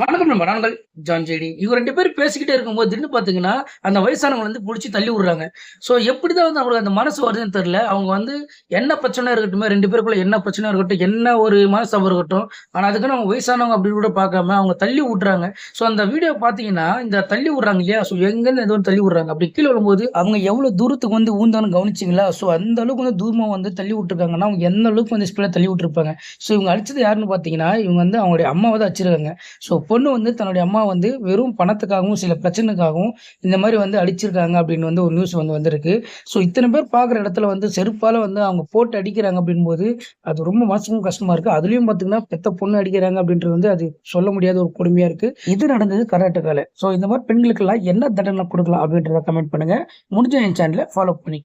வணக்கம் நம்ம நாங்கள் ஜான் ஜேடி. இவங்க 2 பேரும் பேசிக்கிட்டே இருக்கும்போது திடீர்னு பார்த்தீங்கன்னா, அந்த வயசானவங்க வந்து புடிச்சு தள்ளி விடுறாங்க. ஸோ எப்படிதான் வந்து அவங்களுக்கு அந்த மனசு வருதுன்னு தெரியல. அவங்க வந்து என்ன பிரச்சனை இருக்கட்டுமே, 2 பேருக்குள்ள என்ன பிரச்சனை இருக்கட்டும், என்ன ஒரு மனஸ்தாபம் இருக்கட்டும். ஆனா அதுக்குன்னு அவங்க வயசானவங்க அப்படின்னு கூட பார்க்காம அவங்க தள்ளி விடுறாங்க. ஸோ அந்த வீடியோ பார்த்தீங்கன்னா, இந்த தள்ளி விடுறாங்க இல்லையா? ஸோ எங்கேருந்து ஏதோ தள்ளி விடுறாங்க. அப்படி கீழ விழும்போது அவங்க எவ்வளோ தூரத்துக்கு வந்து ஊந்தான்னு கவனிச்சிங்களா? ஸோ அந்த அளவுக்கு வந்து தூரமா வந்து தள்ளி விட்டுருக்காங்கன்னா, அவங்க எந்த அளவுக்கு வந்து ஸ்பீடா தள்ளி விட்டுருப்பாங்க. ஸோ இவங்க அடிச்சது யாருன்னு பார்த்தீங்கன்னா, இவங்க வந்து அவங்களுடைய அம்மாவ தான் அடிச்சிருக்காங்க. ஸோ பொண்ணு வந்து தன்னுடைய அம்மா வந்து வெறும் பணத்துக்காகவும், சில பிரச்சனைக்காகவும் இந்த மாரி வந்து அடிச்சிருக்காங்க அப்படின்னு வந்து ஒரு நியூஸ் வந்து வந்திருக்கு. ஸோ இத்தன பேர் பார்க்குற இடத்துல வந்து செருப்பால வந்து அவங்க போட்டு அடிக்கிறாங்க அப்படின்போது, அது ரொம்ப மனசுக்கும் கஷ்டமா இருக்கு. அதுலயும் பார்த்தீங்கன்னா, பெத்த பொண்ணு அடிக்கிறாங்க அப்படின்றது வந்து அது சொல்ல முடியாத ஒரு கொடுமையா இருக்கு. இது நடந்தது கர்நாடகால. ஸோ இந்த மாரி பெண்களுக்கெல்லாம் என்ன தண்டனை குடுக்கலாம் அப்படின்றத கமெண்ட் பண்ணுங்க. முடிஞ்சா என் சேனல ஃபாலோ பண்ணி